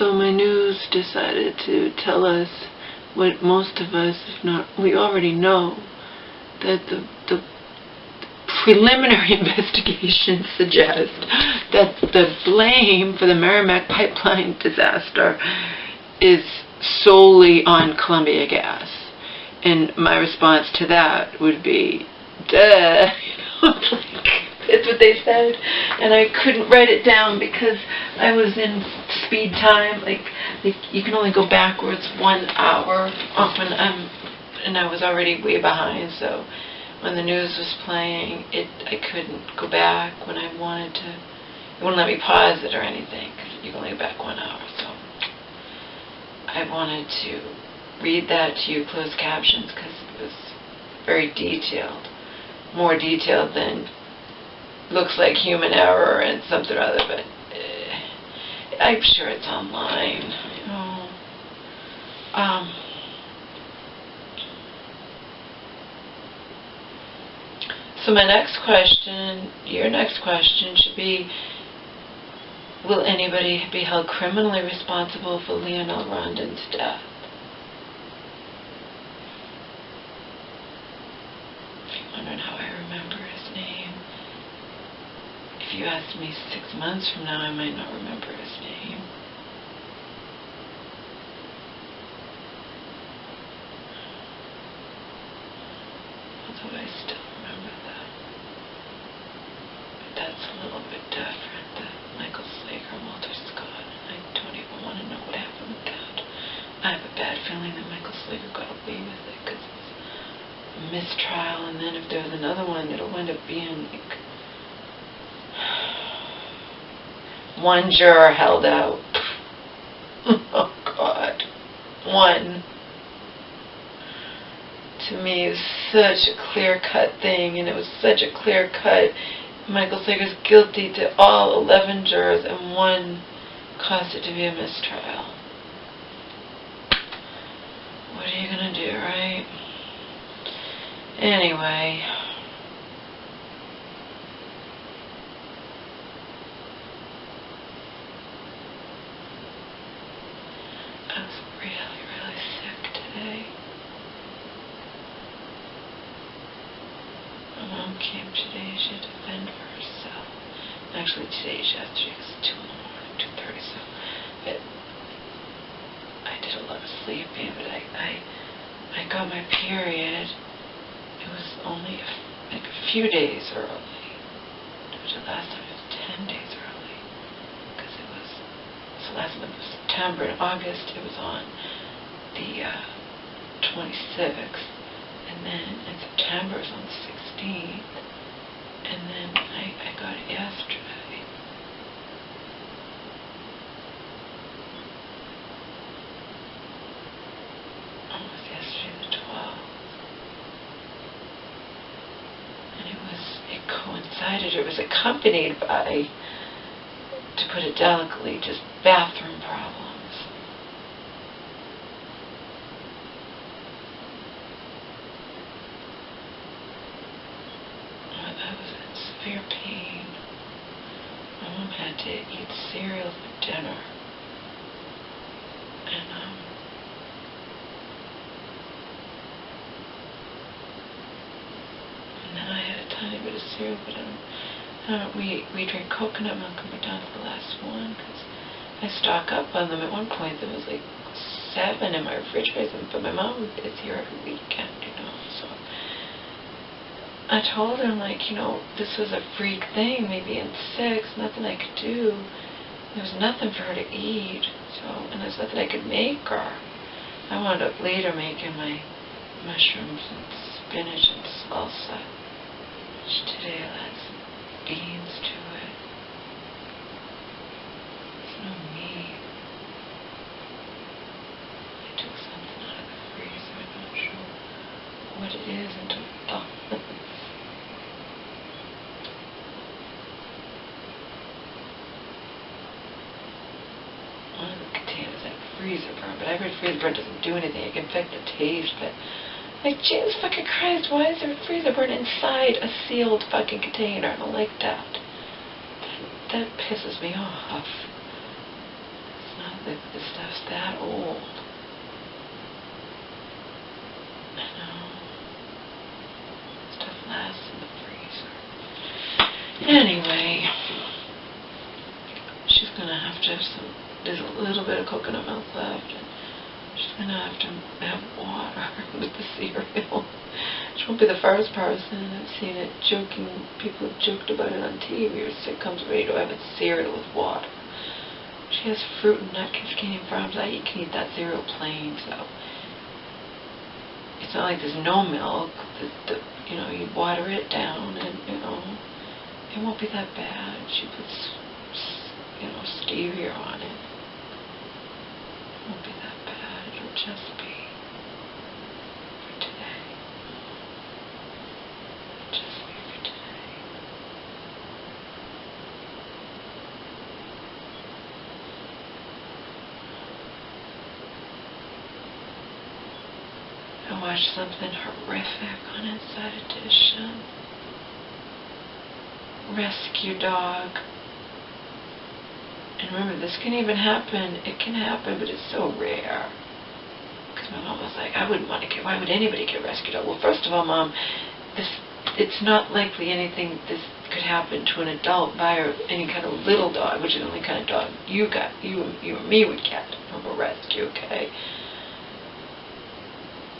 So my news decided to tell us what most of us, if not, we already know, that the preliminary investigation suggests that the blame for the Merrimack pipeline disaster is solely on Columbia Gas. And my response to that would be, duh, that's what they said, and I couldn't write it down because I was in speed time. Like you can only go backwards 1 hour often, and I was already way behind. So when the news was playing, I couldn't go back when I wanted to. It wouldn't let me pause it or anything because you can only go back 1 hour. So I wanted to read that to you, closed captions, because it was very detailed, more detailed than looks like human error and something or other, but I'm sure it's online. You know. So my next question, your next question should be, will anybody be held criminally responsible for Lionel Rondon's death? If you're wondering how I remember his name, if you asked me 6 months from now, I might not remember his name. Although I still remember that. But that's a little bit different than Michael Slager and Walter Scott. I don't even want to know what happened with that. I have a bad feeling that Michael Slager got away with it because it was a mistrial, and then if there was another one, it'll end up being like one juror held out. Oh God. One. To me, it was such a clear-cut thing, and it was such a clear-cut. Michael Slager's guilty to all 11 jurors, and one caused it to be a mistrial. What are you gonna do, right? Anyway. I was really, really sick today. My mom came today. She had to fend for herself. Actually, today's yesterday. It was 2 in the morning, 2:30. So, but I did a lot of sleeping. But I got my period. It was only like a few days early. Which the last time it was 10 days early, because it was. So last month was September. In August, it was on the 26th. And then in September, it was on the 16th. And then I got it yesterday. It was yesterday the 12th. And it coincided, it was accompanied by, to put it delicately, just bathroom problems. I was in severe pain. My mom had to eat cereal for dinner. And then I had a tiny bit of cereal, but we drink coconut milk, and we're down to the last one, because I stock up on them. At one point there was like 7 in my refrigerator, but my mom is here every weekend, you know, so I told him, like, you know, this was a freak thing, maybe in 6, nothing I could do. There was nothing for her to eat, so, and there's nothing I could make her. I wound up later making my mushrooms and spinach and salsa, which today I'll add some beans to it. There's no meat. I took something out of the freezer, I'm not sure what it is until it's done. One of the containers had freezer burn, but I heard freezer burn doesn't do anything. It can affect the taste, but like, Jesus fucking Christ, why is there a freezer burn inside a sealed fucking container? I don't like that. That pisses me off. It's not the stuff's that old. I know. Stuff lasts in the freezer. Anyway, she's going to have some, there's a little bit of coconut milk left, and she's going to have water with the cereal. She won't be the first person. I've seen it joking, people have joked about it on TV, or sitcoms where you don't have a cereal with water. She has fruit and nut containing farms. I can eat that cereal plain, so it's not like there's no milk. You know, you water it down, and you know, it won't be that bad. She puts, you know, stevia on it. It won't be that bad. It'll just be for today. Just be for today. I watched something horrific on Inside Edition. Rescue dog. And remember, this can even happen. It can happen, but it's so rare. Because my mom was like, I wouldn't want to get, why would anybody get rescued dog? Well, first of all, Mom, it's not likely anything this could happen to an adult by or any kind of little dog, which is the only kind of dog you and me would get from a rescue, okay?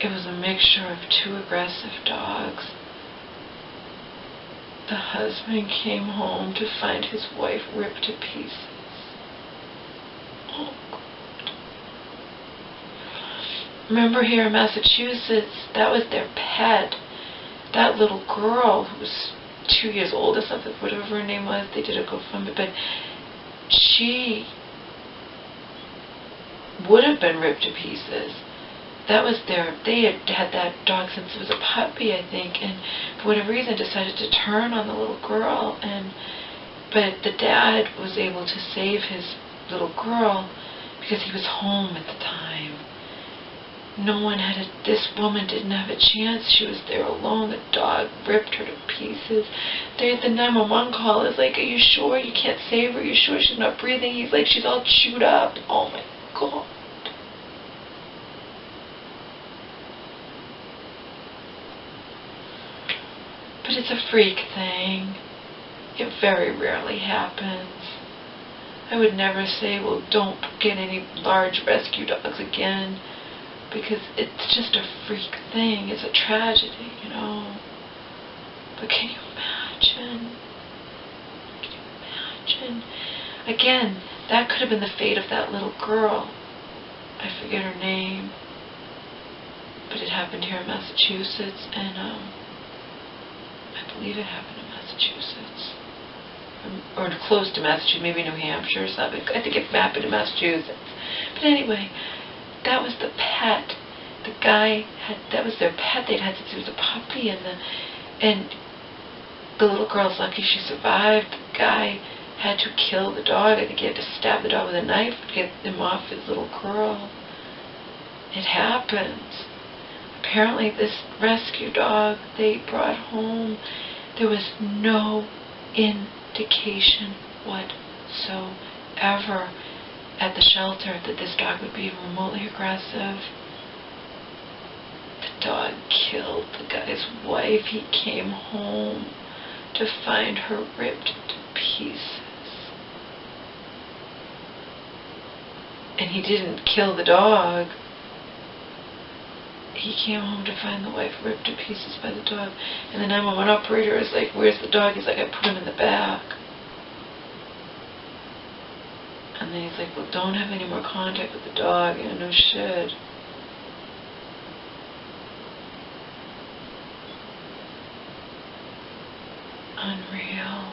It was a mixture of two aggressive dogs. The husband came home to find his wife ripped to pieces. Oh, God. Remember here in Massachusetts, that was their pet. That little girl who was 2 years old or something, whatever her name was, they did a GoFundMe, but she would have been ripped to pieces. That was they had that dog since it was a puppy, I think, and for whatever reason decided to turn on the little girl, but the dad was able to save his little girl because he was home at the time. This woman didn't have a chance. She was there alone. The dog ripped her to pieces. The 911 call is like, are you sure you can't save her? Are you sure she's not breathing? He's like, she's all chewed up. Oh my God. But it's a freak thing. It very rarely happens. I would never say, well, don't get any large rescue dogs again, because it's just a freak thing. It's a tragedy, you know. But can you imagine? Can you imagine? Again, that could have been the fate of that little girl. I forget her name. But it happened here in Massachusetts, and I believe it happened in Massachusetts. Or close to Massachusetts, maybe New Hampshire or something. I think it happened in Massachusetts. But anyway, that was the pet. The guy that was their pet they'd had since he was a puppy, and the little girl's lucky she survived. The guy had to kill the dog. I think he had to stab the dog with a knife to get him off his little girl. It happens. Apparently this rescue dog they brought home, there was no indication whatsoever at the shelter that this dog would be remotely aggressive. The dog killed the guy's wife. He came home to find her ripped to pieces. And he didn't kill the dog. He came home to find the wife ripped to pieces by the dog. And the 911 operator is like, where's the dog? He's like, I put him in the back. And then he's like, well, don't have any more contact with the dog. You know, no shit. Unreal.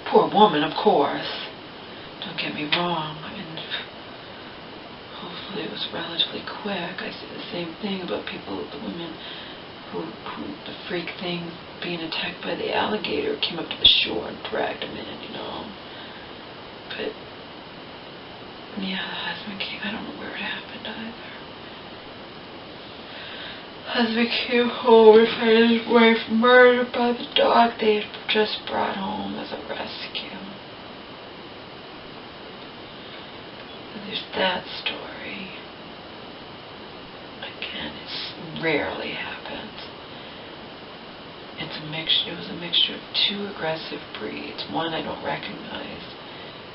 Poor woman, of course. Don't get me wrong. I mean, hopefully it was relatively quick. I see the same thing about people, the women who the freak thing, being attacked by the alligator, came up to the shore and dragged him in, you know. But, yeah, the husband came, I don't know where it happened either. has to be careful. We find his wife murdered by the dog they had just brought home as a rescue. So there's that story. Again, it rarely happens. It's a mixture. It was a mixture of two aggressive breeds. One I don't recognize,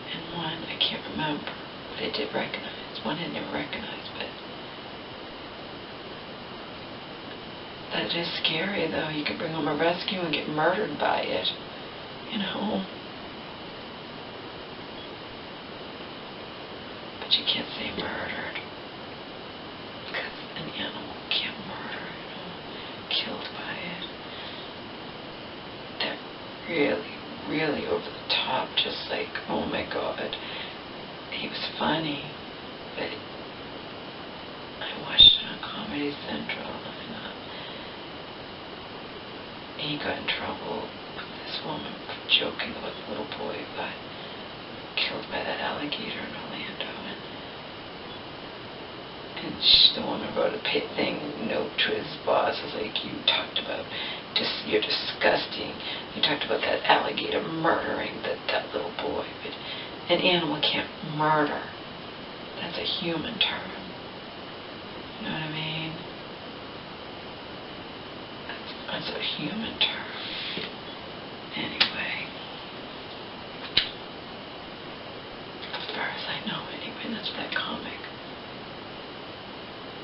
and one I can't remember, but I did recognize. One I never recognized, but that is scary, though. You could bring home a rescue and get murdered by it, you know. But you can't say murdered, because an animal can't murder, you know, killed by it. They're really, really over the top, just like, oh my God. He was funny, but I watched it on Comedy Central, and he got in trouble with this woman for joking about the little boy who got killed by that alligator in Orlando. And the woman wrote a note to his boss. It was like, you talked about, you're disgusting. You talked about that alligator murdering that little boy. But an animal can't murder. That's a human term. You know what I mean? That's a human term. Anyway. As far as I know, anyway, that's that comic.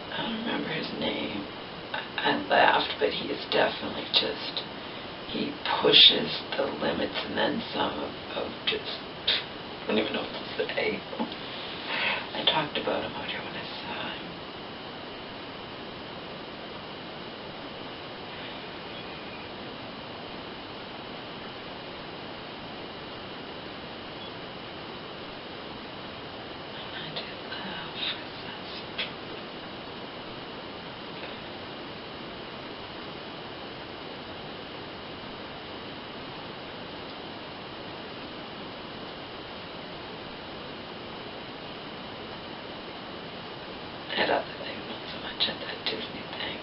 I don't remember his name. I laughed, but he is definitely just, he pushes the limits and then some of just, I don't even know what to say. I talked about him out here when I saw him. That other thing, not so much at that Disney thing.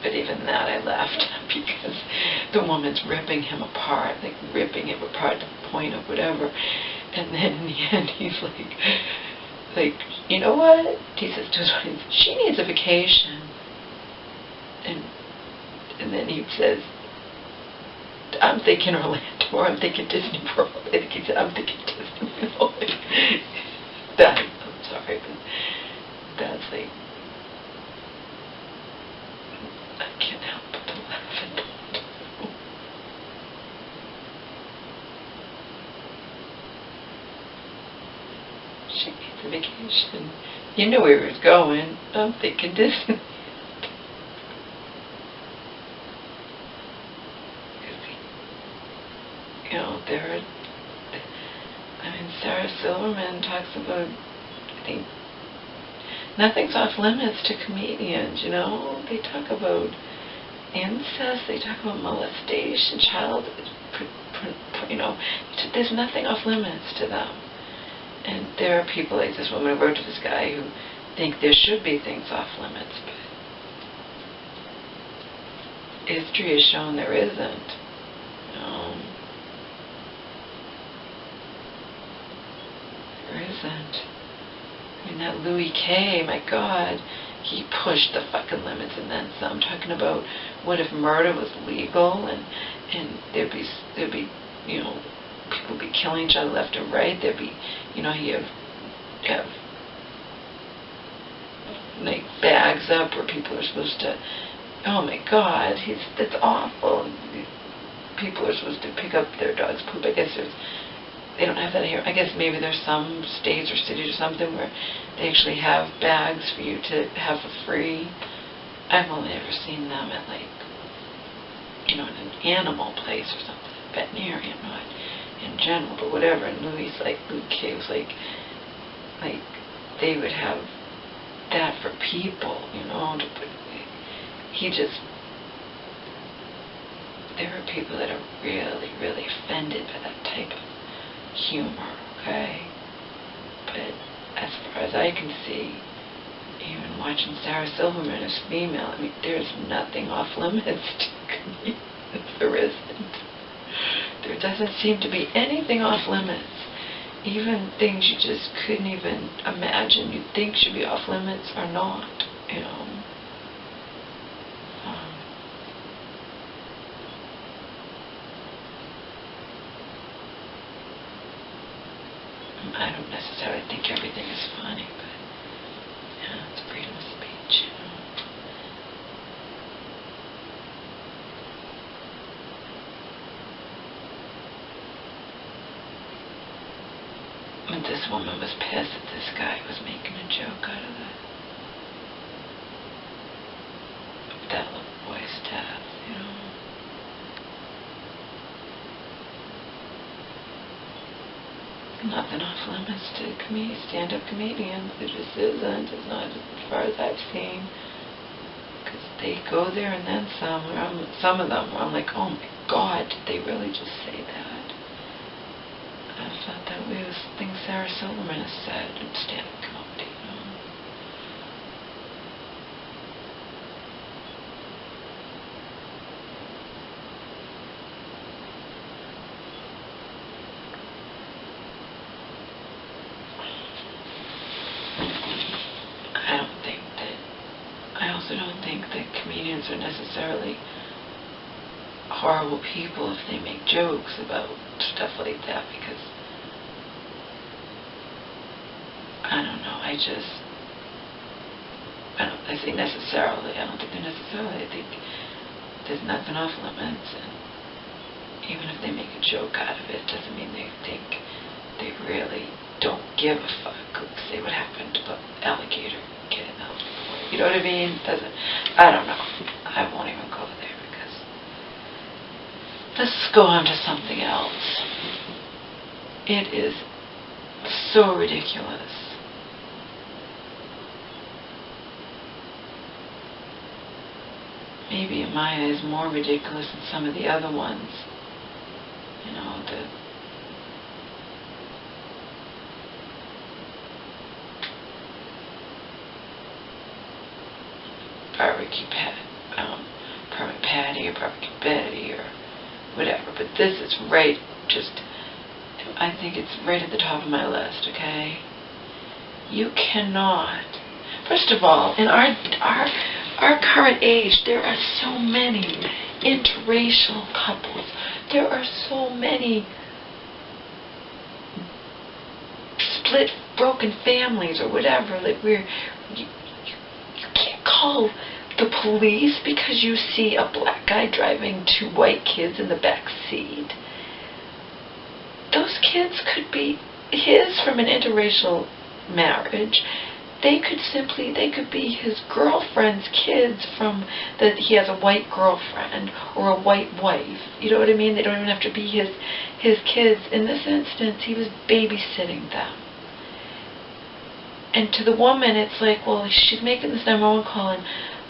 But even that I laughed at because the woman's ripping him apart, like ripping him apart to the point of whatever. And then in the end he's like, you know what? He says to his wife, she needs a vacation. And then he says, I'm thinking Orlando, or I'm thinking Disney World. I think he said, I'm thinking Disney World. I'm sorry, but that's like, I can't help but to laugh at that. She needs a vacation. You knew where he was going. I'm thinking Disney. You know, Sarah Silverman talks about, I think, nothing's off limits to comedians, you know. They talk about incest, they talk about molestation, you know, there's nothing off limits to them. And there are people like this woman who wrote to this guy who think there should be things off limits, but history has shown there isn't. There isn't. I mean, that Louis K., my God, he pushed the fucking limits and then some, talking about what if murder was legal and there'd be, you know, people be killing each other left and right. There'd be, you know, you have like bags up where people are supposed to, oh my God, that's awful. People are supposed to pick up their dog's poop. I guess they don't have that here. I guess maybe there's some states or cities or something where they actually have bags for you to have for free. I've only ever seen them at, like, you know, in an animal place or something, a veterinarian, not in general, but whatever. And Louis K. was like they would have that for people, you know. There are people that are really, really offended by that type of humor, okay? But as far as I can see, even watching Sarah Silverman as female. I mean, there's nothing off limits to me. There isn't. There doesn't seem to be anything off limits. Even things you just couldn't even imagine you'd think should be off limits are not, you know. I don't necessarily think everything is funny, but yeah, it's freedom of speech, you know. And this woman was pissed that this guy was making a joke out of that little boy's death, you know. Nothing off limits to stand-up comedians. There just isn't. It's not, as far as I've seen. Because they go there and then some. Some of them, I'm like, oh my God, did they really just say that? I thought that was things Sarah Silverman has said in stand-up comedy, you know. I also don't think that comedians are necessarily horrible people if they make jokes about stuff like that, because I don't know, I say necessarily, I don't think they're necessarily, I think there's nothing off limits, and even if they make a joke out of it, doesn't mean they think they really don't give a fuck. Say what happened to the alligator getting out. You know what I mean? I don't know. I won't even go there because let's go on to something else. It is so ridiculous. Maybe in my eyes more ridiculous than some of the other ones. You know, the barbecue permit Patty or barbecue Betty or whatever, but this is right, I think it's right at the top of my list, okay? You cannot, first of all, in our current age, there are so many interracial couples. There are so many split, broken families or whatever, like you can't call the police because you see a black guy driving two white kids in the back seat. Those kids could be his from an interracial marriage. They could be his girlfriend's kids from that he has a white girlfriend or a white wife. You know what I mean? They don't even have to be his kids. In this instance, he was babysitting them. And to the woman, it's like, well, she's making this 911 call, and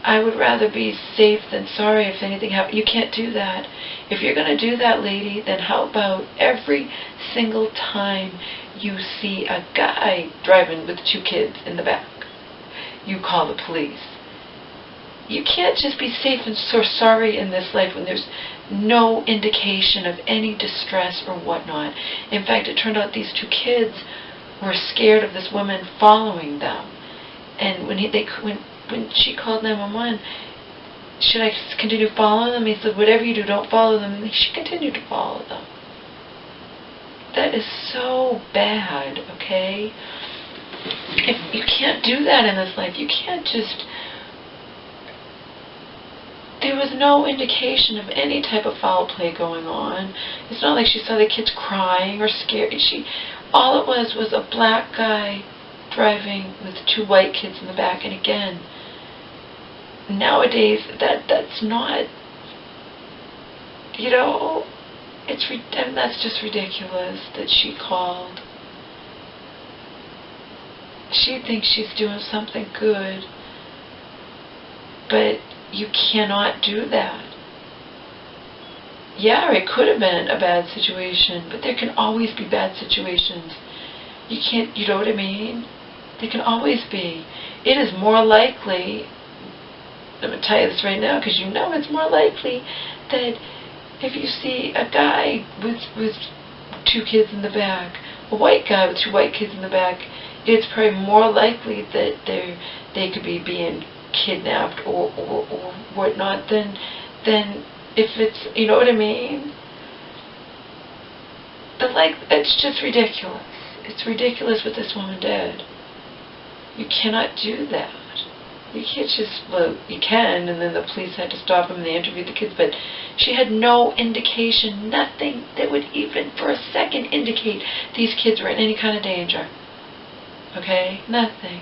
I would rather be safe than sorry if anything happens. You can't do that. If you're going to do that, lady, then how about every single time you see a guy driving with two kids in the back, you call the police. You can't just be safe and so sorry in this life when there's no indication of any distress or whatnot. In fact, it turned out these two kids were scared of this woman following them. And when she called 911, should I continue following them? He said, whatever you do, don't follow them. And she continued to follow them. That is so bad, okay? If you can't do that in this life. You can't just... There was no indication of any type of foul play going on. It's not like she saw the kids crying or scared. All it was a black guy driving with two white kids in the back. And again, nowadays, that's not, you know, and that's just ridiculous that she called. She thinks she's doing something good, but you cannot do that. Yeah, it could have been a bad situation, but there can always be bad situations. You can't, you know what I mean? They can always be. It is more likely, I'm going to tell you this right now because you know it's more likely that if you see a guy with 2 kids in the back, a white guy with 2 white kids in the back, it's probably more likely that they could be being kidnapped or whatnot than if it's, you know what I mean? But like, it's just ridiculous. It's ridiculous what this woman did. You cannot do that. You can't just, well, you can, and then the police had to stop him and they interviewed the kids, but she had no indication, nothing that would even for a second indicate these kids were in any kind of danger. Okay? Nothing.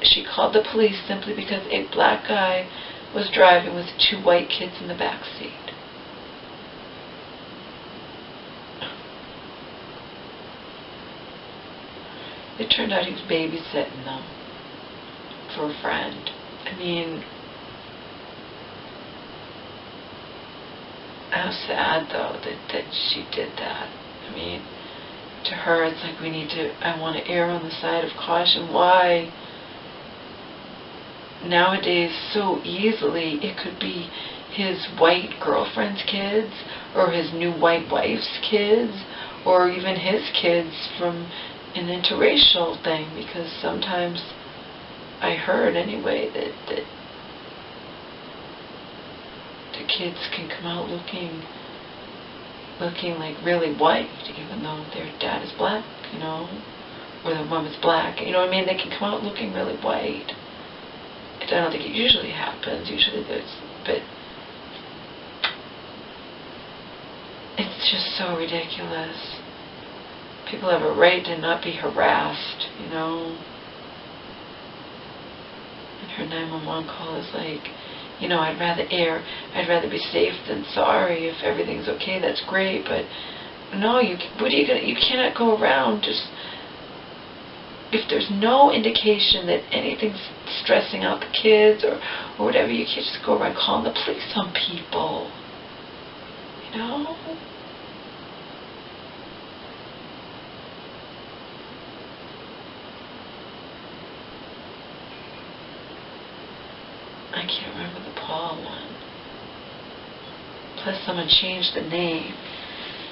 She called the police simply because a black guy was driving with 2 white kids in the back seat. It turned out he was babysitting them for a friend. I mean, how sad though that she did that. I mean, to her it's like I want to err on the side of caution. Why? Nowadays, so easily, it could be his white girlfriend's kids, or his new white wife's kids, or even his kids from an interracial thing, because sometimes I heard anyway that the kids can come out looking like really white, even though their dad is black, you know, or the mom is black, you know what I mean? They can come out looking really white. I don't think it usually happens. Usually but it's just so ridiculous. People have a right to not be harassed, you know. And her 911 call is like, you know, I'd rather be safe than sorry. If everything's okay, that's great, but no, you cannot go around just, if there's no indication that anything's stressing out the kids or whatever, you can't just go around calling the police on people, you know. I can't remember the Paul one. Plus someone changed the name.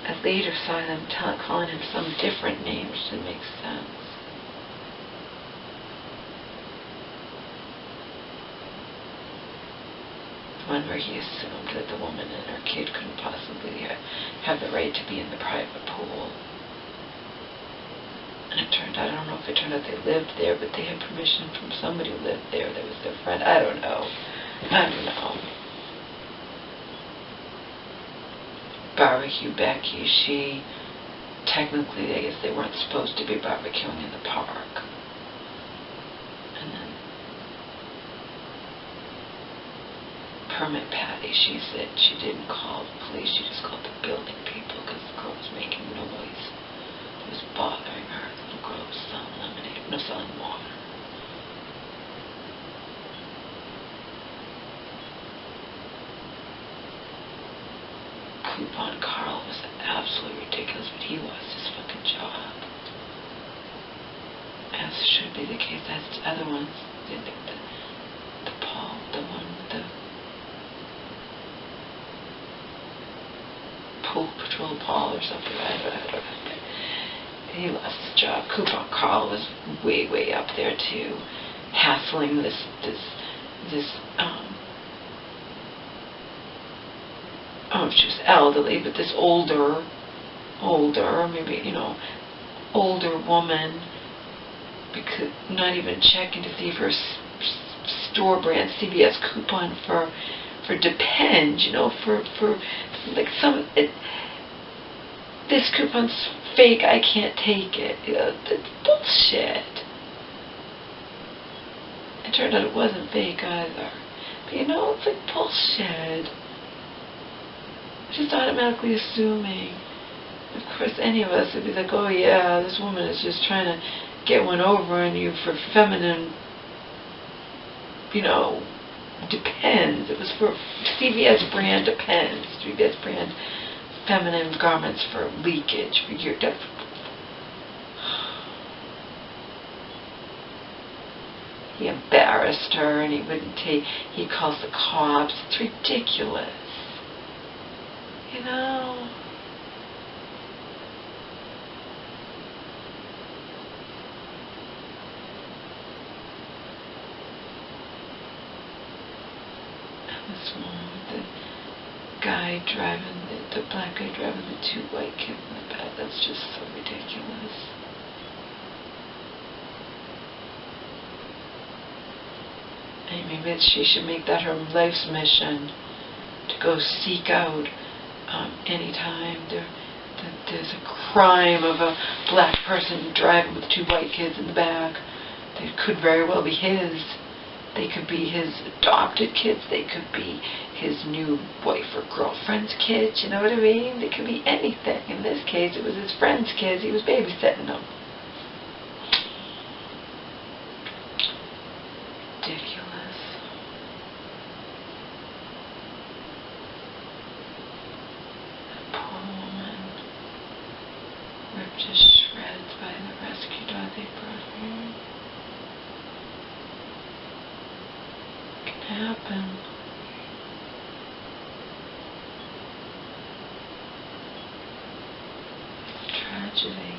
I later saw them calling him some different name, which didn't make sense. The one where he assumed that the woman and her kid couldn't possibly have the right to be in the private pool. And it turned out, I don't know if it turned out they lived there, but they had permission from somebody who lived there that was their friend. I don't know. Barbecue Becky, she, technically, I guess they weren't supposed to be barbecuing in the park. And then Permit Patty, she said she didn't call the police, she just called the building people because the girl was making noise. It was bothering her. The little girl was selling lemonade, no, selling water. Coupon Carl was absolutely ridiculous, but he lost his fucking job. As should be the case, as the other ones. The Paul, the one with the Pool Patrol Paul or something, I don't know. He lost his job. Coupon Carl was way up there too, hassling this I don't know if she was elderly, but this older, maybe, you know, older woman, because not even checking to see if her store brand CVS coupon for Depend, you know, for like this coupon's fake, I can't take it. You know, that's bullshit. It turned out it wasn't fake either. But you know, it's like bullshit. Just automatically assuming. Of course, any of us would be like, oh yeah, this woman is just trying to get one over on you for feminine, you know, Depends. It was for CVS brand Depends. CVS brand feminine garments for leakage. For your, he embarrassed her, and he wouldn't take, he calls the cops. It's ridiculous. You know? And this one with the guy driving, the black guy driving the two white kids in the back, that's just so ridiculous. Maybe she should make that her life's mission, to go seek out anytime there's a crime of a black person driving with two white kids in the back. They could very well be his. They could be his adopted kids. They could be his new wife or girlfriend's kids. You know what I mean? They could be anything. In this case, it was his friend's kids. He was babysitting them. Ridiculous. Ripped to shreds by the rescue dog they brought home. It can happen. It's a tragedy.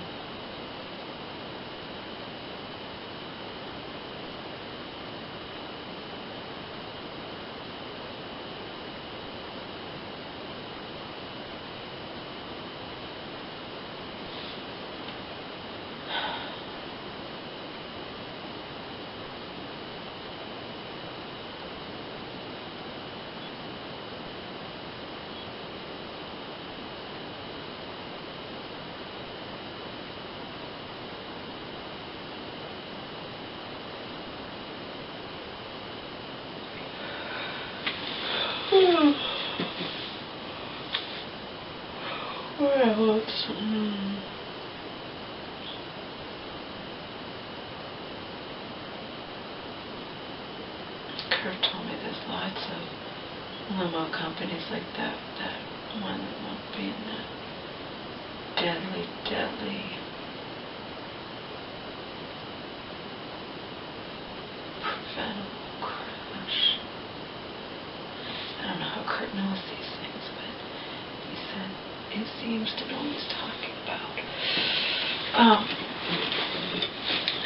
What else? Kurt told me there's lots of limo companies like that. That one that won't be in that deadly, deadly preventable crash. I don't know how Kurt knows these things, but he said it seems to know what he's talking about.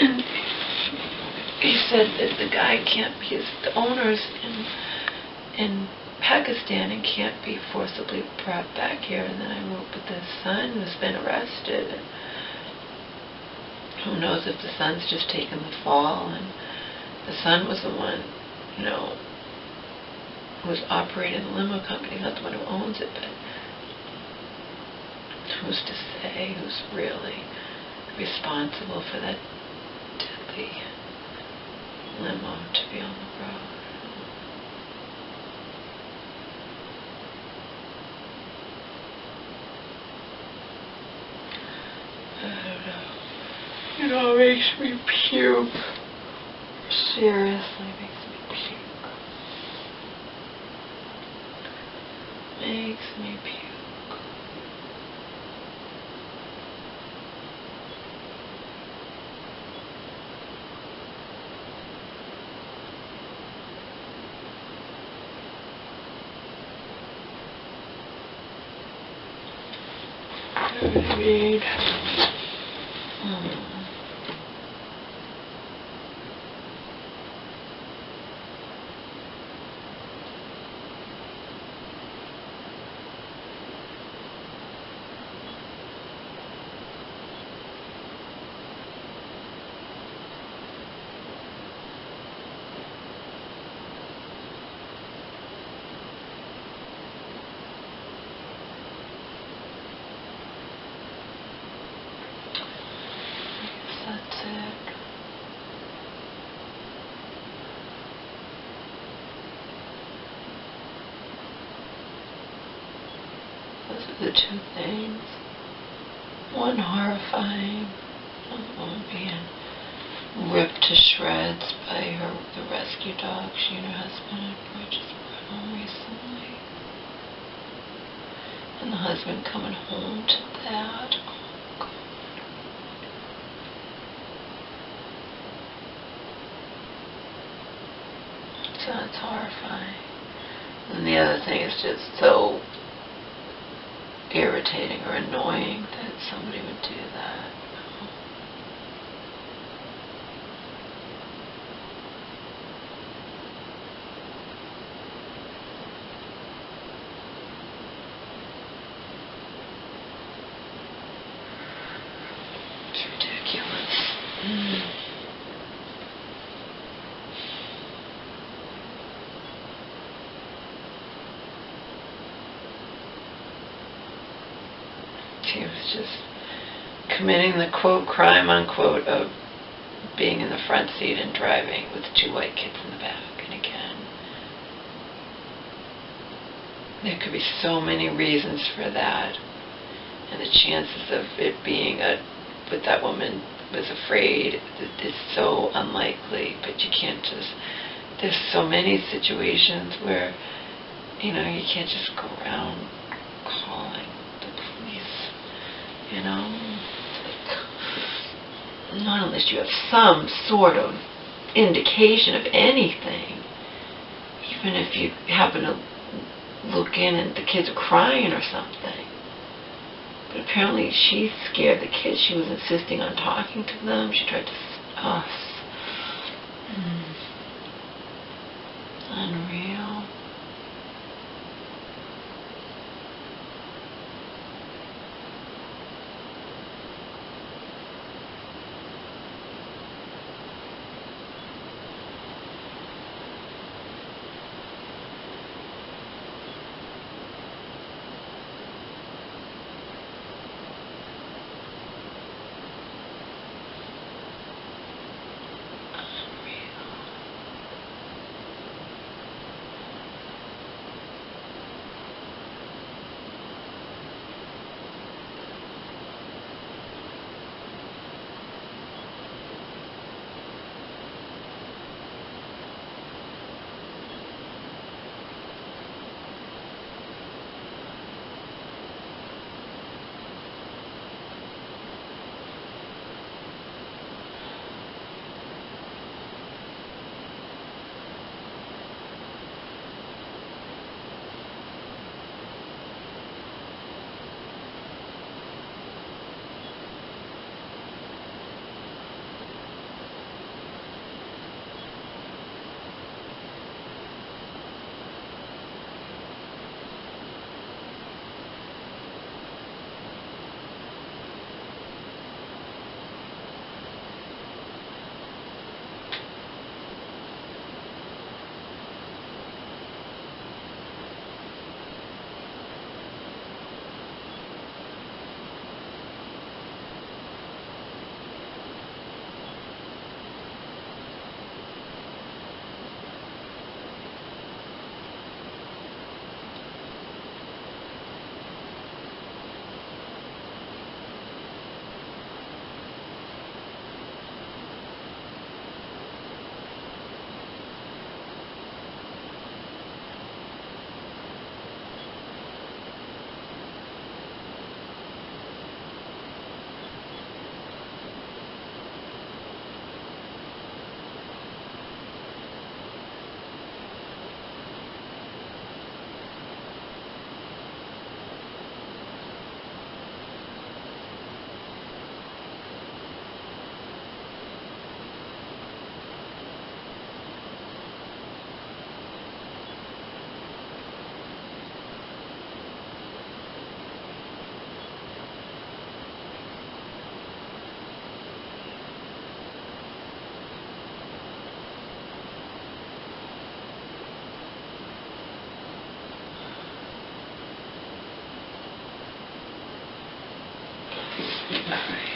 And he said that the guy can't be, the owners in Pakistan and can't be forcibly brought back here. And then I wrote, but the son has been arrested. And who knows if the son's just taken the fall, and the son was the one, you know, who was operating the limo company, not the one who owns it, but who's to say who's really responsible for that deadly limo to be on the road. I don't know. You know, it makes me puke. Seriously, it makes me puke. Makes me puke. Read. That's it. Those are the two things. One horrifying, the one being ripped to shreds by the rescue dog she and her husband had just brought home recently. And the husband coming home to that. It's horrifying. And the other thing is just so irritating or annoying that somebody would do that. It's ridiculous. He was just committing the quote crime unquote of being in the front seat and driving with 2 white kids in the back. And again, there could be so many reasons for that, and the chances of it being but that woman was afraid is so unlikely. But you can't just, there's so many situations where, you can't just go around calling the police. Not unless you have some sort of indication of anything. Even if you happen to look in and the kids are crying or something. But apparently she scared the kids. She was insisting on talking to them. She tried to... Unreal. All right.